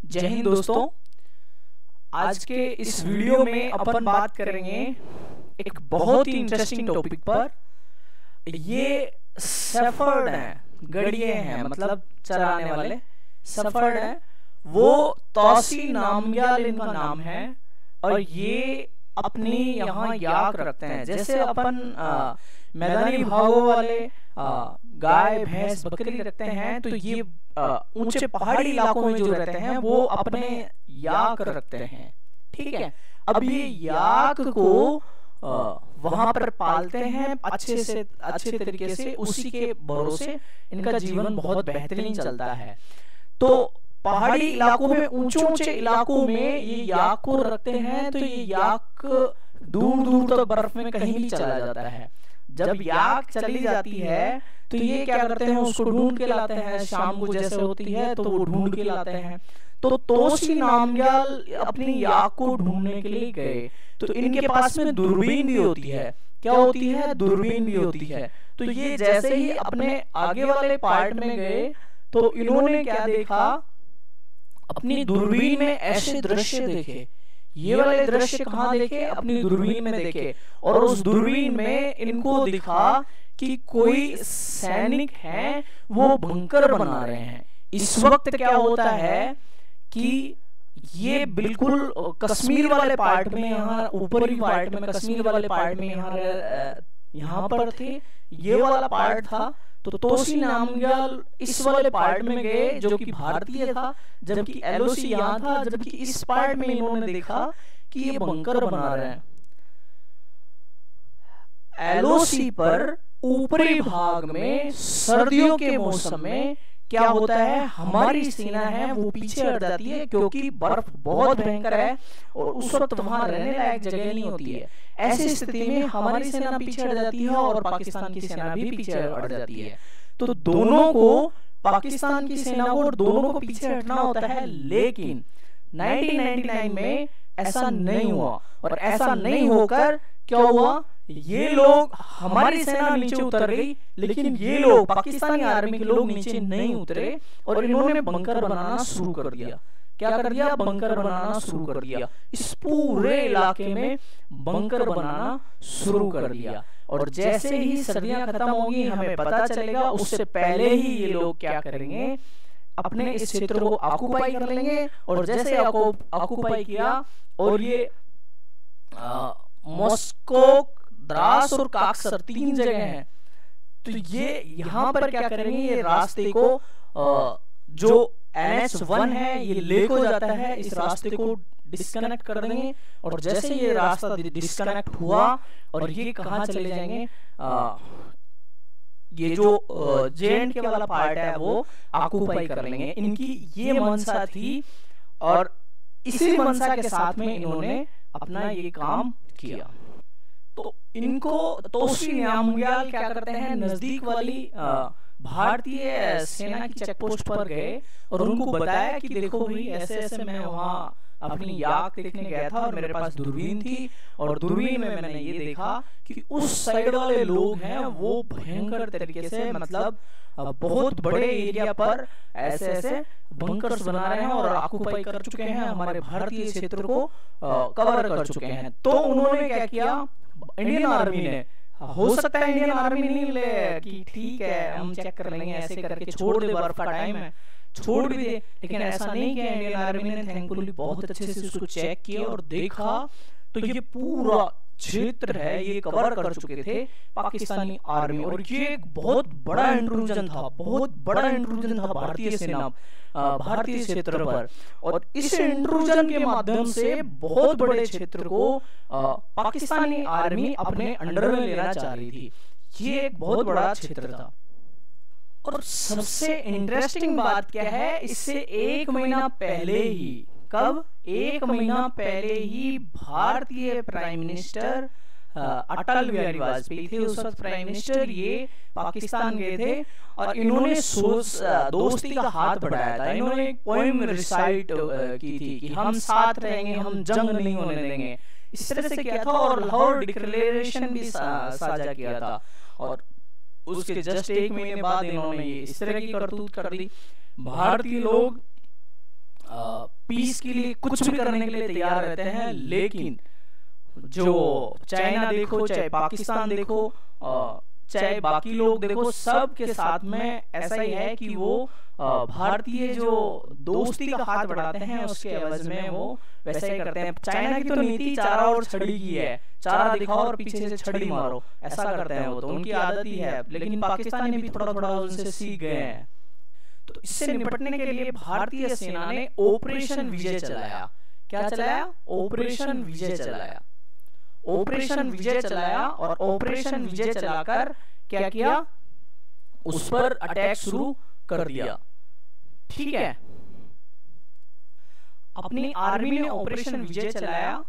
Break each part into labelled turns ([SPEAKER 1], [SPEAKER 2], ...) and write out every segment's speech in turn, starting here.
[SPEAKER 1] जय हिंद दोस्तों। आज के इस वीडियो में अपन बात करेंगे एक बहुत ही इंटरेस्टिंग टॉपिक पर। ये शेफर्ड हैं, गड़िए हैं, मतलब चराने वाले शेफर्ड हैं। वो तौसी नामग्याल इनका नाम है और ये अपनी यहाँ याक रखते हैं। जैसे अपन मैदानी भागों वाले गाय भैंस बकरी रखते हैं, तो ये ऊंचे पहाड़ी इलाकों में जो रहते हैं वो अपने याक रखते हैं। ठीक है, अब ये याक को वहां पर पालते हैं अच्छे तरीके से, उसी के भरोसे इनका जीवन बहुत बेहतरीन चलता है। तो पहाड़ी इलाकों में, ऊंचे इलाकों में ये याक को रखते हैं, तो ये याक दूर दूर तक बर्फ में कहीं भी चला जाता है। जब याक चली जाती है तो ये क्या करते हैं, उसको ढूंढ के लाते हैं। शाम को जैसे होती है तो वो ढूंढ के लाते हैं। तो तोसी नामग्याल अपनी याक को ढूंढने के लिए गए, तो इनके पास में दूरबीन भी होती है। क्या होती है? दूरबीन भी होती है। तो ये जैसे ही अपने आगे वाले पार्ट में गए तो इन्होंने क्या देखा, अपनी दूरबीन में ऐसे दृश्य देखे। ये वाले दृश्य कहाँ देखे? अपनी दूरबीन में देखे। और उस दूरबीन में इनको दिखा कि कोई सैनिक हैं, वो बंकर बना रहे हैं। इस वक्त क्या होता है कि ये बिल्कुल कश्मीर वाले पार्ट में, यहाँ ऊपरी पार्ट में, कश्मीर वाले पार्ट में यहाँ पर थे, ये वाला पार्ट था। तो तोसी नामग्याल इस वाले पार्ट में गए जो कि भारतीय था, जबकि एलओसी यहाँ था। जबकि इस पार्ट में इन्होंने देखा कि ये बंकर बना रहे हैं। एलओसी पर ऊपरी भाग में सर्दियों के मौसम में क्या होता है, हमारी सेना है वो पीछे हट जाती है, क्योंकि बर्फ बहुत भयंकर है और उस वक्त वहां रहने लायक जगह नहीं होती है। ऐसी स्थिति में हमारी सेना पीछे हट जाती है और पाकिस्तान की सेना भी पीछे हट जाती है। तो दोनों को, पाकिस्तान की सेना को और दोनों को पीछे हटना होता है। लेकिन 1999 में ऐसा नहीं हुआ। और ऐसा नहीं होकर क्या हुआ, ये लोग, हमारी सेना नीचे उतर गई, लेकिन ये लोग, पाकिस्तानी आर्मी के लोग नीचे नहीं उतरे और इन्होंने बंकर बनाना शुरू कर दिया। क्या कर दिया? बंकर बनाना शुरू कर दिया। इस पूरे इलाके में बंकर बनाना शुरू कर दिया। और जैसे ही सर्दियां खत्म होगी, हमें पता चलेगा, उससे पहले ही ये लोग क्या करेंगे, अपने इस क्षेत्र को ऑक्युपाई कर लेंगे। और जैसे ऑक्युपाई किया, और ये मॉस्को, द्रास और काक्सर 3 जगह हैं, तो ये यहाँ पर क्या करेंगे, ये रास्ते को जो NH1 है, ये लेक हो जाता है, इस रास्ते को डिस्कनेक्ट कर देंगे। और जैसे ये रास्ता डिस्कनेक्ट हुआ और ये कहाँ चले जाएंगे, ये जो JNK वाला पार्ट है वो ऑक्युपाई कर लेंगे। इनकी ये मंशा थी और इसी मंशा के साथ में इन्होंने अपना ये काम किया। तो इनको तोसी नामग्याल क्या करते हैं, नजदीक वाली भारतीय सेना की चेकपोस्ट पर गए और उनको बताया कि देखो भाई, ऐसे ऐसे मैं वहां अपनी याक देखने गया था और मेरे पास दूरबीन थी, और दूरबीन में मैंने ये देखा कि उस साइड वाले लोग हैं वो भयंकर तरीके से, मतलब बहुत बड़े एरिया पर ऐसे ऐसे बंकर्स बना रहे हैं और ऑक्युपाई कर चुके हैं, हमारे भारतीय क्षेत्र को कवर कर चुके हैं। तो उन्होंने क्या किया, इंडियन आर्मी ने, हो सकता है इंडियन आर्मी नहीं ले कि ठीक है हम चेक कर लेंगे, ऐसे करके छोड़ दे, बर्फ का टाइम है, छोड़ भी दे, लेकिन ऐसा नहीं किया इंडियन आर्मी ने। थैंकफुली बहुत अच्छे से उसको चेक किया और देखा तो ये पूरा क्षेत्र है ये कवर कर चुके थे पाकिस्तानी आर्मी। और ये एक बहुत बड़ा इंट्रूजन था, बहुत बड़ा इंट्रूजन था भारतीय सेना, भारतीय क्षेत्र पर। और इस इंट्रूजन के माध्यम से बहुत बड़े क्षेत्र को पाकिस्तानी आर्मी अपने अंडर में लेना चाह रही थी। ये एक बहुत बड़ा क्षेत्र था। और सबसे इंटरेस्टिंग बात क्या है, इससे 1 महीना पहले ही, कब? 1 महीना पहले ही भारतीय प्राइम मिनिस्टर अटल बिहारी वाजपेयी थे उस वक्त प्राइम मिनिस्टर, ये पाकिस्तान गए थे और इन्होंने दोस्ती का हाथ बढ़ाया था। इन्होंने एक पोएम रिसाइट की थी कि हम साथ रहेंगे, हम जंग नहीं होने देंगे, इस तरह से किया था। और लाहौर डिक्लेरेशन भी साझा किया था। और उसके जस्ट 1 महीने बाद इन्होंने इस तरह की करतूत कर दी। भारतीय लोग पीस के लिए कुछ भी करने के लिए तैयार रहते हैं। लेकिन जो चाइना देखो, चाहे पाकिस्तान देखो, चाहे बाकी लोग देखो, सब के साथ में ऐसा ही है कि वो भारतीय जो दोस्ती का हाथ बढ़ाते हैं उसके एवज में वो वैसा ही करते हैं। चाइना की तो नीति चारा और छड़ी की है, चारा दिखाओ और पीछे से छड़ी मारो, ऐसा करते हैं वो, तो उनकी आदत ही है। लेकिन पाकिस्तानी भी थोड़ा थोड़ा उनसे सीख गए हैं। तो इससे निपटने के लिए भारतीय सेना ने ऑपरेशन विजय चलाया। क्या चलाया? ऑपरेशन विजय चलाया। ऑपरेशन विजय चलाया और ऑपरेशन विजय चलाकर क्या किया? उस पर अटैक शुरू कर दिया। ठीक है, अपनी आर्मी ने ऑपरेशन विजय चलाया,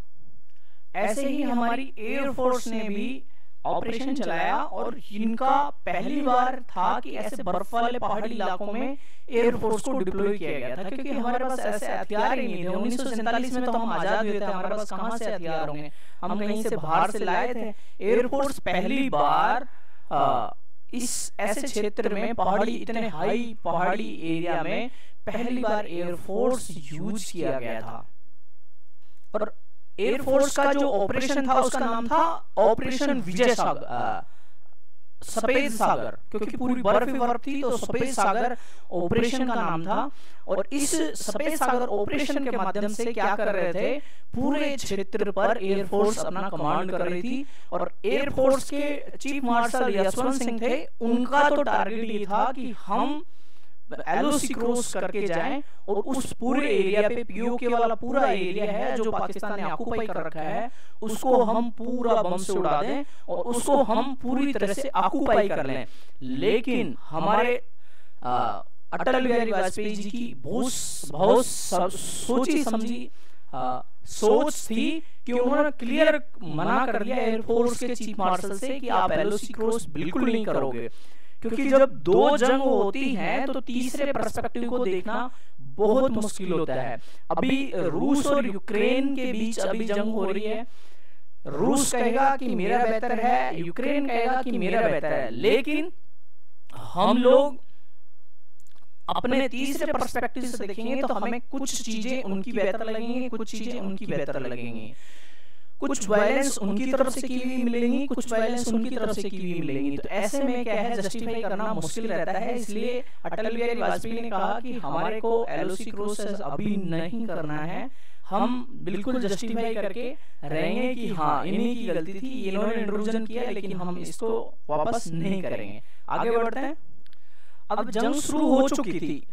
[SPEAKER 1] ऐसे ही हमारी एयरफोर्स ने भी ऑपरेशन चलाया। और इनका पहली बार था कि ऐसे बर्फ वाले पहाड़ी इलाकों में एयरफोर्स को डिप्लॉय किया गया था, क्योंकि हमारे पास ऐसे हथियार ही नहीं थे। 1947 में तो हम आजाद हुए थे, हमारे पास कहां से हथियार होंगे? हम कहीं से बाहर से लाए थे। एयरफोर्स पहली बार इस ऐसे क्षेत्र में, पहाड़ी, इतने हाई पहाड़ी एरिया में पहली बार एयरफोर्स यूज किया गया था। और एयरफोर्स का जो ऑपरेशन था उसका नाम था ऑपरेशन विजय सागर, सफेद सागर, क्योंकि पूरी बर्फ ही बर्फ थी, तो सफेद सागर ऑपरेशन का नाम था। और इस सफेद सागर ऑपरेशन के माध्यम से क्या कर रहे थे? पूरे क्षेत्र पर एयरफोर्स अपना कमांड कर रही थी। और एयरफोर्स के चीफ मार्शल यशवंत सिंह थे, उनका तो टारगेट ये था कि हम LOC क्रॉस करके जाएं और उस पूरे एरिया पे, POK वाला पूरा एरिया है जो पाकिस्तान ने ऑक्युपाई कर रखा है, उसको हम पूरा बम से उड़ा दें और उसको हम पूरी तरह से ऑक्युपाई कर लें। लेकिन हमारे अटल बिहारी वाजपेयी जी की बहुत सोची समझी सोच थी कि उन्होंने क्लियर मना कर दिया एयरफोर्स के चीफ मार्शल से कि आप LOC क्रॉस बिल्कुल नहीं करोगे, क्योंकि जब दो जंग होती हैं तो तीसरे पर्सपेक्टिव को देखना बहुत मुश्किल होता है। अभी रूस और यूक्रेन के बीच अभी जंग हो रही है। रूस कहेगा कि मेरा बेहतर है, यूक्रेन कहेगा कि मेरा बेहतर है, लेकिन हम लोग अपने तीसरे पर्सपेक्टिव से देखेंगे तो हमें कुछ चीजें उनकी बेहतर लगेंगी, कुछ चीजें उनकी बेहतर लगेंगी। कुछ वायलेंस उनकी तरफ से की हुई मिलेंगी, कुछ वायलेंस उनकी तरफ से की हुई मिलेंगी। तो ऐसे में क्या है, जस्टिफाई करना मुश्किल रहता है। इसलिए अटल बिहारी वाजपेयी ने कहा कि हमारे को LOC क्रॉस अभी नहीं करना है, हम बिल्कुल जस्टिफाई करके रहेंगे कि हाँ इन्हीं की गलती थी, इन्होंने इंट्रूजन किया, लेकिन हम इसको वापस नहीं करेंगे। आगे बढ़ते हैं। अब जंग शुरू हो चुकी थी।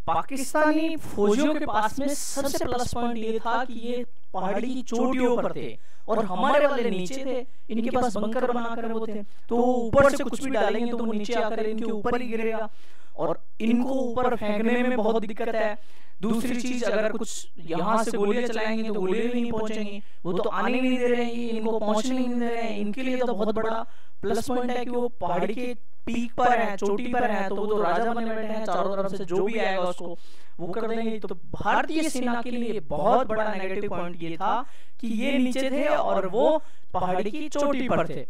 [SPEAKER 1] पाकिस्तानी फौजियों के पास में सबसे प्लस पॉइंट ये था कि ये पहाड़ी की चोटियों पर थे और हमारे वाले नीचे थे। इनके पास बंकर बनाकर वो थे, तो ऊपर से कुछ भी डालेंगे तो वो नीचे आकर इनके ऊपर ही गिरेगा और इनको ऊपर फेंकने में बहुत दिक्कत है। दूसरी चीज, अगर कुछ यहाँ से गोलियां चलाएंगे तो गोलियां भी नहीं पहुंचेंगी, वो तो आने नहीं दे रहे हैं, इनको पहुंचने नहीं दे रहे हैं। इनके लिए तो बहुत बड़ा प्लस पॉइंट है कि वो पहाड़ी के पीक पर है, चोटी पर है, तो वो तो राजा बने बैठे हैं, चारों तरफ से जो भी आएगा उसको वो कर देंगे। तो भारतीय सेना के लिए बहुत बड़ा नेगेटिव पॉइंट ये था कि ये नीचे थे और वो पहाड़ी की चोटी पर थे।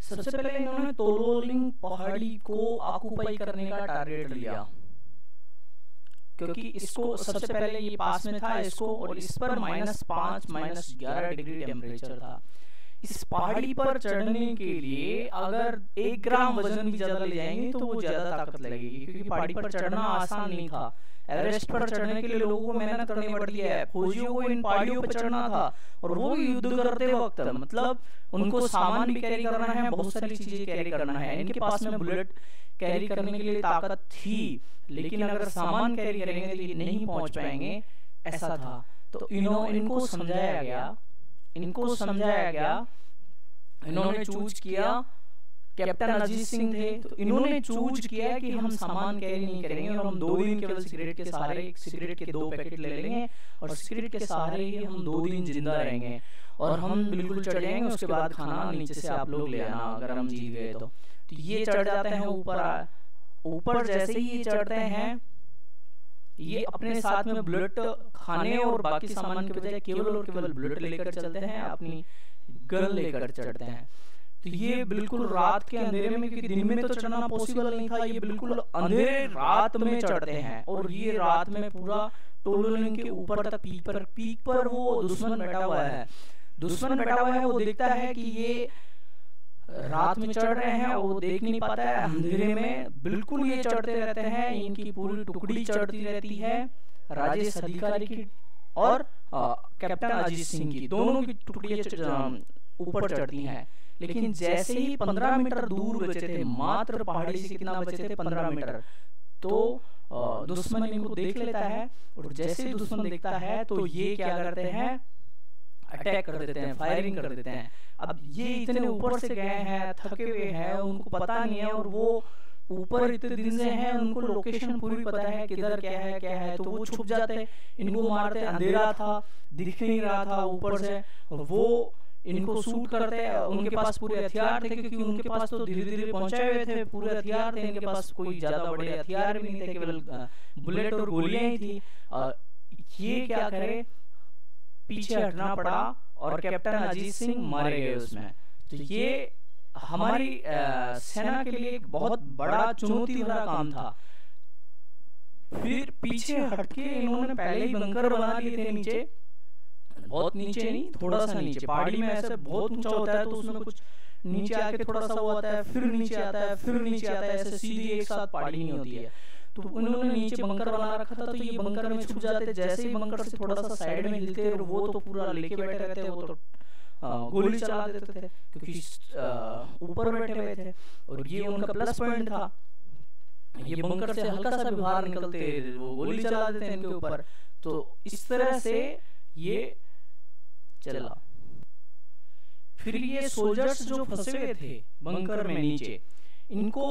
[SPEAKER 1] सबसे पहले इन्होंने तोलोलिंग पहाड़ी को ऑक्युपाई करने का टारगेट लिया, क्योंकि इसको सबसे पहले ये पास में था इसको, और इस पर -5 -11 डिग्री टेम्परेचर था। इस पहाड़ी पर चढ़ने के लिए अगर 1 ग्राम वजन भी ज्यादा ले जाएंगे तो वो ज्यादा ताकत लगेगी, क्योंकि पहाड़ी पर चढ़ना आसान नहीं था। एवरेस्ट पर चढ़ने के लिए लोगों को मेहनत करनी पड़ती है, फौजियों को इन पहाड़ियों पर चढ़ना था और वो युद्ध करते वक्त मतलब उनको सामान भी कैरी करना है, बहुत सारी चीजें कैरी करना है। इनके पास में बुलेट कैरी करने के लिए ताकत थी, लेकिन अगर सामान कैरी करेंगे तो ये नहीं पहुंच पाएंगे, ऐसा था। तो इनको समझाया गया, इन्होंने चूज किया, कैप्टन अजीत सिंह थे, तो इन्होंने चूज किया कि हम सामान कैरी नहीं करेंगे और हम 2 दिन केवल सिगरेट के सहारे, सिगरेट के 2 पैकेट ले लेंगे और सिगरेट के सहारे ही हम 2 दिन जिंदा रहेंगे और हम बिल्कुल चढ़ जाएंगे। उसके बाद खाना नीचे से आप लोग ले आना अगर हम जीत गए तो। ये चढ़ जाते हैं ऊपर। जैसे ही ये चढ़ते हैं, ये अपने साथ में बुलेट, खाने और बाकी सामान के बजाय केवल और केवल बुलेट लेकर चलते हैं, अपनी गन लेकर चढ़ते हैं। तो ये बिल्कुल रात के अंधेरे में, क्योंकि दिन में तो चढ़ना पॉसिबल नहीं था, ये बिल्कुल अंधेरे रात में चढ़ते हैं। और ये रात में पूरा टोलोलिंग के ऊपर तक पीक पर वो दुश्मन बैठा हुआ है। दुश्मन बैठा हुआ है, वो देखता है कि ये रात में चढ़ रहे हैं, वो देख नहीं पाता है, अंधेरे में बिल्कुल ये चढ़ते रहते हैं। इनकी पूरी टुकड़ी चढ़ती रहती है, राजेश अधिकारी की और कैप्टन अजीत सिंह की, दोनों की टुकड़ियां ऊपर चढ़ती हैं। लेकिन जैसे ही 15 मीटर दूर बचे थे, मात्र पहाड़ी से कितना बचे थे, 15 मीटर, तो दुश्मन इनको देख लेता है। और जैसे ही दुश्मन देखता है तो ये क्या करते हैं, अटैक कर देते हैं, फायरिंग कर देते हैं। अब ये इतने ऊपर से गए हैं, थके हुए हैं, उनको पता नहीं है, और वो ऊपर इतने दिन से हैं, उनको लोकेशन पूरी पता है किधर क्या है, तो वो छुप जाते हैं, इनको मारते। अंधेरा था, दिख नहीं रहा था ऊपर से, वो इनको शूट करते हैं। उनके पास पूरे हथियार थे, क्योंकि उनके पास तो धीरे धीरे पहुंचे हुए थे, पूरे हथियार थे इनके पास, कोई ज्यादा बड़े हथियार भी नहीं थे, केवल बुलेट और गोलियां ही थी। ये क्या करे, पीछे हटना पड़ा और कैप्टन अजीत सिंह मारे गए उसमें। तो ये हमारी सेना के लिए एक बहुत बड़ा चुनौती भरा काम था। फिर पीछे हटके इन्होंने पहले ही बंकर बना लिए थे नीचे, बहुत नीचे नहीं, थोड़ा सा नीचे। पहाड़ी में ऐसे बहुत ऊंचा होता है, तो उसमें कुछ नीचे आके थोड़ा सा वो आता है, फिर नीचे आता है, फिर नीचे आता है, ऐसे सीधी एक साथ पहाड़ी नहीं होती है। तो उन्होंने नीचे बंकर बना रखा था, तो ये बंकर में छुप जाते। जैसे ही बंकर से थोड़ा सा साइड में हिलते, वो तो पूरा लेके बैठे रहते, वो तो गोली चला देते थे, क्योंकि ऊपर बैठे हुए थे। और ये उनका प्लस पॉइंट था, ये बंकर से हल्का सा भी बाहर निकलते, वो गोली चला देते इनके ऊपर। तो इस तरह से ये चला। फिर ये सोल्जर्स जो फंसे हुए थे बंकर में नीचे, इनको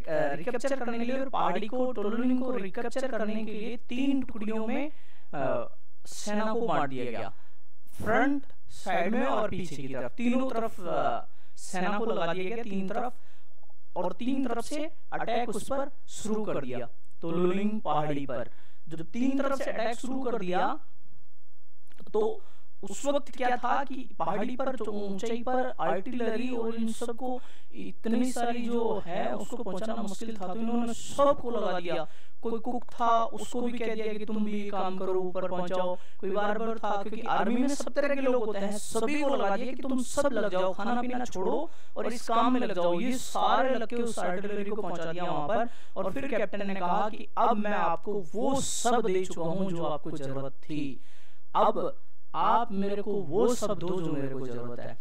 [SPEAKER 1] रिकैप्चर करने के लिए और पहाड़ी को, टोलोलिंग को रिकैप्चर करने के लिए 3 टुकड़ियों में सेना को बांट दिया गया, फ्रंट, साइड में और पीछे की तरफ। तीनों तरफ सेना को लगा दिया गया, 3 तरफ, और 3 तरफ से अटैक उस पर शुरू कर दिया, टोलोलिंग पहाड़ी पर। जब 3 तरफ से अटैक शुरू कर दिया, तो उस वक्त क्या था कि पहाड़ी पर, जो ऊंचाई पर आर्टिलरी और इन सबको इतनी सारी जो है उसको पहुंचाना मुश्किल था, तो इन्होंने सबको लगा दिया। कोई कुक था, उसको भी कह दिया कि तुम भी काम करो, ऊपर पहुंचाओ। कोई बार्बर था, क्योंकि आर्मी में सब तरह के लोग होते हैं, सभी को लगा दिया कि तुम सब लग जाओ, खाना पीना छोड़ो और इस काम में लग जाओ। ये सारे लग के उस आर्टिलरी को पहुंचा दिया वहां पर। और फिर कैप्टन ने कहा कि अब मैं आपको वो सब दे चुका हूं जो आपको जरूरत थी, अब आप मेरे को वो सब दो जो मेरे को जरूरत है।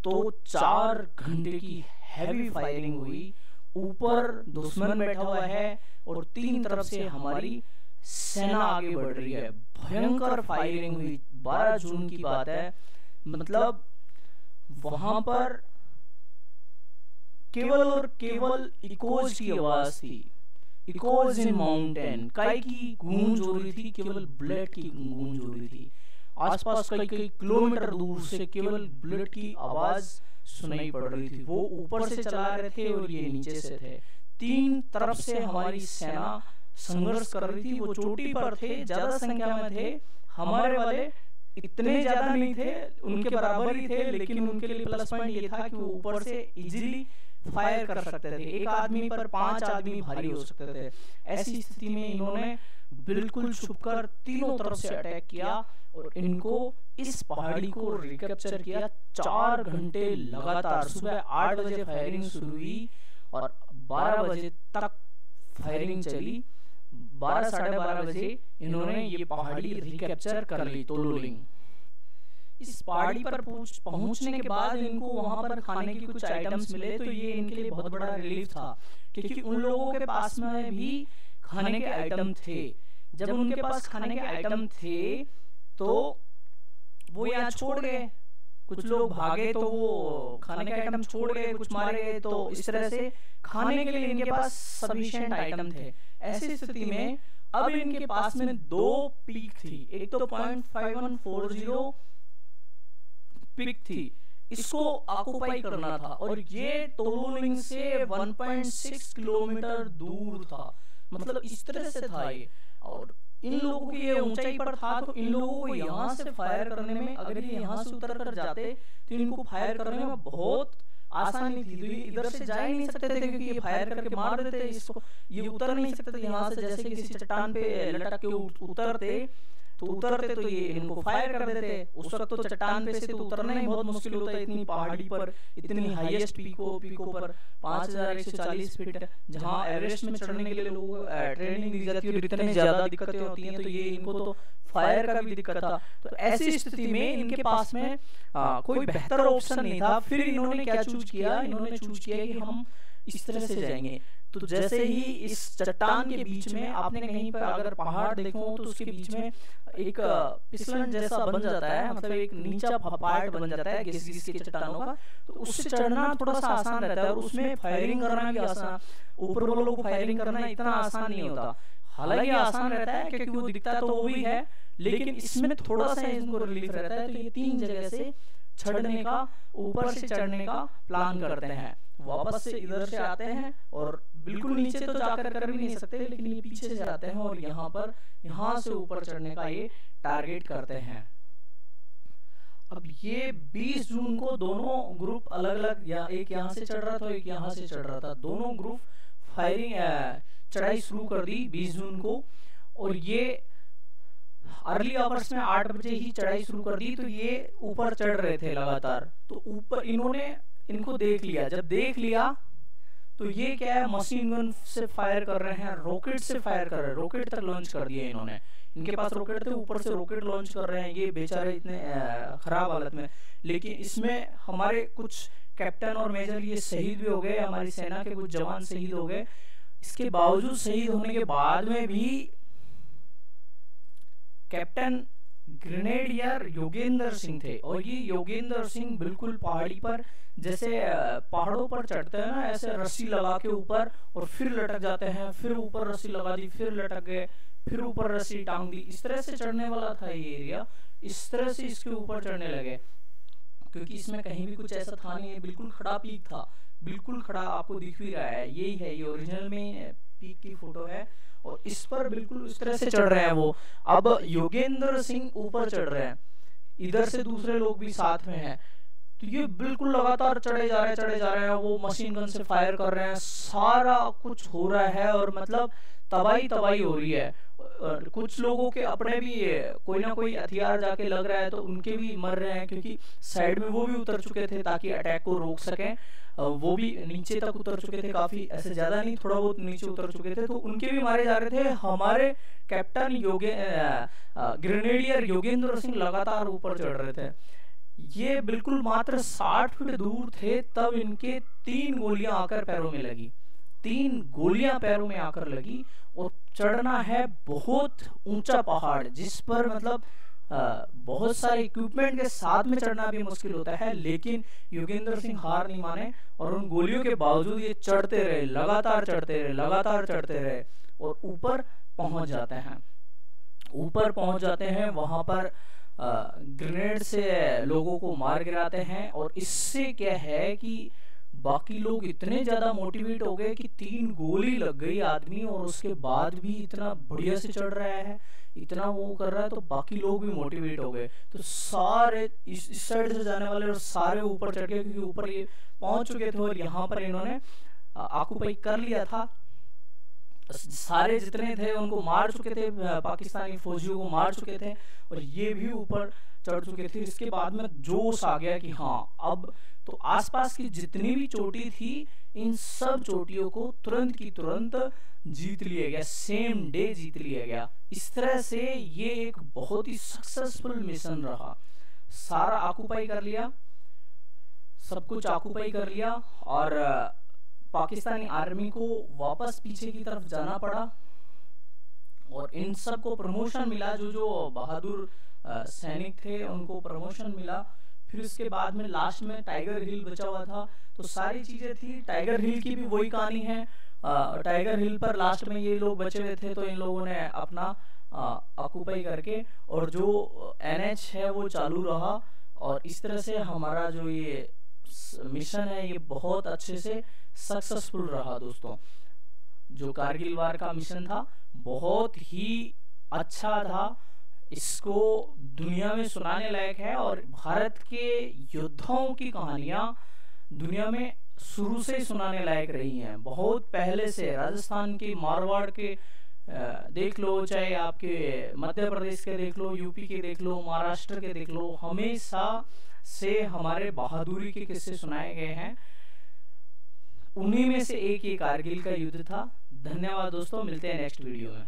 [SPEAKER 1] तो 4 घंटे की हैवी फायरिंग हुई, ऊपर दुश्मन बैठा हुआ है और 3 तरफ से हमारी सेना आगे बढ़ रही है। भयंकर फायरिंग हुई, 12 जून की बात है। मतलब वहां पर केवल और केवल इकोज की आवाज थी, इकोज इन माउंटेन। काई की गूंज हो रही थी, केवल बुलेट की गूंज हो रही थी। आसपास कई किलोमीटर दूर से केवल बुलेट की आवाज सुनाई पड़ रही थी। वो ऊपर से चला रहे थे और ये नीचे से थे। 3 तरफ से हमारी सेना संघर्ष कर रही थी। वो चोटी पर थे, ज्यादा संख्या में थे, हमारे वाले इतने ज्यादा नहीं थे, उनके बराबर ही थे। लेकिन उनके लिए प्लस पॉइंट ये था कि वो ऊपर से इजीली फायर कर सकते थे, एक आदमी पर 5 आदमी भारी हो सकते थे। ऐसी स्थिति में इन्होंने बिल्कुल छुपकर तीनों तरफ से अटैक किया और इनको इस पहाड़ी को रिकैप्चर किया। 4 घंटे लगातार, सुबह 8 बजे फायरिंग शुरू हुई और 12 बजे तक फायरिंग चली। 12 साढ़े 12 बजे इन्होंने ये पहाड़ी रिकैप्चर कर ली, टोलोलिंग। इस पहाड़ी पर पहुंचने के बाद इनको वहां पर खाने की कुछ आइटम्स मिले, तो ये इनके लिए बहुत बड़ा रिलीफ था, क्योंकि उन लोगों के पास में भी खाने के आइटम थे। जब उनके पास खाने के आइटम थे तो वो यहाँ छोड़ गए, कुछ लोग भागे तो वो खाने के आइटम छोड़ गए, कुछ मारे गए। तो इस तरह से खाने के लिए इनके पास सफिशिएंट आइटम थे। ऐसी स्थिति में अब इनके पास में 2 पीक थी, एक तो 0.5140 पीक थी, इसको ऑक्युपाई करना था। और ये टोलोलिंग से 1.6 किलोमीटर दूर था, मतलब इस तरह से था ये। और इन लोगों की ये ऊंचाई पर था, तो इन लोगों को यहाँ से फायर करने में, अगर ये यहाँ से उतर कर जाते तो इनको फायर करने में बहुत आसानी थी। तो ये इधर से जा ही नहीं सकते थे क्योंकि ये फायर करके मार देते इसको, ये उतर नहीं सकते थे यहाँ से। जैसे किसी चट्टान पे लटक के उतरते तो ये इनको फायर कर देते। उस वक्त तो चट्टान पे से तो उतरना ही बहुत मुश्किल होता है, इतनी पहाड़ी पर, इतनी हाईएस्ट पीको पर 5140 फीट, जहाँ एवरेस्ट में चढ़ने के लिए लोगों को ट्रेनिंग दी जाती है और इतनी ज्यादा दिक्कतें होती हैं, तो ये इनको तो फायर का भी दिक्कत था। तो ऐसी स्थिति में इनके पास में कोई बेहतर ऑप्शन नहीं था। फिर इन्होंने क्या चूज किया, इन्होंने चूज किया कि हम इस तरह से जाएंगे। तो जैसे ही इस चट्टान के बीच में आपने कहीं पर अगर पहाड़ देखो तो उसके बीच में एक फिसलन जैसा बन जाता है, मतलब एक नीचा पार्ट बन जाता है घिस के चट्टानों का। तो उससे चढ़ना थोड़ा सा आसान रहता है और उसमें फायरिंग करना भी आसान, ऊपर वालों को फायरिंग करना इतना आसान नहीं होता। हालांकि आसान रहता है क्योंकि वो दिखता तो वो भी है, लेकिन इसमें थोड़ा सा इनको रिलीफ रहता है। तो ये 3 जगह से चढ़ने का, ऊपर से चढ़ने का प्लान करते हैं। वापस से इधर से आते हैं और बिल्कुल नीचे तो जाकर कर भी नहीं सकते, लेकिन ये पीछे से आते हैं और यहाँ से ऊपर चढ़ने का ये टारगेट करते हैं। अब ये 20 जून को दोनों ग्रुप अलग अलग, या एक यहाँ से चढ़ रहा था, एक यहाँ से चढ़ रहा था, दोनों ग्रुप फायरिंग चढ़ाई शुरू कर दी 20 जून को। और ये अर्ली आवर्स में 8 बजे ही चढ़ाई शुरू कर दी। तो ये ऊपर चढ़ रहे थे लगातार, तो ऊपर इनको देख लिया। जब देख लिया तो ये क्या है, मशीन गन से फायर कर रहे हैं, रॉकेट से फायर कर रहे हैं, रॉकेट तक लॉन्च कर दिए इन्होंने। इनके पास रॉकेट थे, ऊपर से रॉकेट लॉन्च कर रहे हैं ये बेचारे इतने खराब हालत में। लेकिन इसमें हमारे कुछ कैप्टन और मेजर ये शहीद भी हो गए, हमारी सेना के कुछ जवान शहीद हो गए। इसके बावजूद शहीद होने के बाद में भी कैप्टन ग्रेनेडियर योगेंद्र सिंह थे, और ये योगेंद्र सिंह बिल्कुल पहाड़ी पर, जैसे पहाड़ों पर चढ़ते हैं ना, ऐसे रस्सी लगा के ऊपर और फिर लटक जाते हैं, फिर ऊपर रस्सी लगा दी, फिर लटक गए, फिर ऊपर रस्सी टांग दी। इस तरह से चढ़ने वाला था ये एरिया। इस तरह से इसके ऊपर चढ़ने लगे, क्योंकि इसमें कहीं भी कुछ ऐसा था नहीं, बिल्कुल खड़ा पीक था, बिल्कुल खड़ा आपको दिख भी रहा है। यही है, ये ओरिजिनल में पीक की फोटो है, और इस पर बिल्कुल इस तरह से चढ़ रहे हैं वो। अब योगेंद्र सिंह ऊपर चढ़ रहे हैं, इधर से दूसरे लोग भी साथ में हैं, तो ये बिल्कुल लगातार चढ़े जा रहे हैं। वो मशीन गन से फायर कर रहे हैं, सारा कुछ हो रहा है, और मतलब तबाही हो रही है। कुछ लोगों के अपने भी कोई ना कोई हथियार जाके लग रहा है, तो उनके भी मर रहे हैं, क्योंकि साइड में वो भी उतर चुके थे ताकि अटैक को रोक सकें। वो भी नीचे तक उतर चुके थे, काफी ऐसे ज्यादा नहीं, थोड़ा बहुत नीचे उतर चुके थे, तो उनके भी मारे जा रहे थे। हमारे कैप्टन ग्रेनेडियर योगेंद्र सिंह लगातार ऊपर चढ़ रहे थे। ये बिल्कुल मात्र 60 फीट दूर थे, तब इनके 3 गोलियां आकर पैरों में लगी, 3 गोलियां पैरों में आकर लगी। और चढ़ना है बहुत ऊंचा पहाड़, जिस पर मतलब बहुत सारे इक्विपमेंट के साथ में चढ़ना भी मुश्किल होता है, लेकिन योगेंद्र सिंह हार नहीं माने, और उन गोलियों के बावजूद ये चढ़ते रहे, लगातार चढ़ते रहे, और ऊपर पहुंच जाते हैं। वहां पर ग्रेनेड से लोगों को मार गिराते हैं, और इससे क्या है कि बाकी लोग इतने ज्यादा मोटिवेट हो गए कि 3 गोली लग गई आदमी, और उसके बाद भी इतना बढ़िया से चढ़ रहा है, इतना वो कर रहा है, तो बाकी लोग भी मोटिवेट हो गए। तो सारे इस साइड से जाने वाले और सारे ऊपर चढ़ गए, क्योंकि ऊपर ये पहुंच चुके थे और यहाँ पर इन्होंने ऑक्युपाई कर लिया था। सारे जितने थे उनको मार चुके थे, पाकिस्तानी फौजियों को मार चुके थे, और ये भी ऊपर चढ़ चुके थे। इसके बाद में जोश आ गया कि हाँ, अब तो आसपास की जितनी भी चोटी थी, इन सब चोटियों को तुरंत की तुरंत जीत लिया गया, सेम डे जीत लिया गया। इस तरह से ये एक बहुत ही सक्सेसफुल मिशन रहा। सारा ऑक्युपाई कर लिया, सब कुछ ऑक्युपाई कर लिया, और पाकिस्तानी आर्मी को वापस पीछे की तरफ जाना पड़ा, और इन सब को प्रमोशन मिला। जो बहादुर सैनिक थे उनको प्रमोशन मिला। फिर इसके बाद में लास्ट में टाइगर हिल बचा हुआ था, तो सारी चीजें थी। टाइगर हिल की भी वही कहानी है। टाइगर हिल पर लास्ट में ये लोग बचे हुए थे, तो इन लोगों ने अपना ऑक्युपाई करके, और जो NH है वो चालू रहा, और इस तरह से हमारा जो ये मिशन है ये बहुत अच्छे से सक्सेसफुल रहा दोस्तों। जो कारगिल वार का मिशन था बहुत ही अच्छा था, इसको दुनिया में सुनाने लायक है। और भारत के योद्धाओं की कहानियां दुनिया में शुरू से ही सुनाने लायक रही हैं, बहुत पहले से। राजस्थान के, मारवाड़ के देख लो, चाहे आपके मध्य प्रदेश के देख लो, यूपी के देख लो, महाराष्ट्र के देख लो, हमेशा से हमारे बहादुरी के किस्से सुनाए गए हैं। उन्हीं में से एक ये कारगिल का युद्ध था। धन्यवाद दोस्तों, मिलते हैं नेक्स्ट वीडियो में।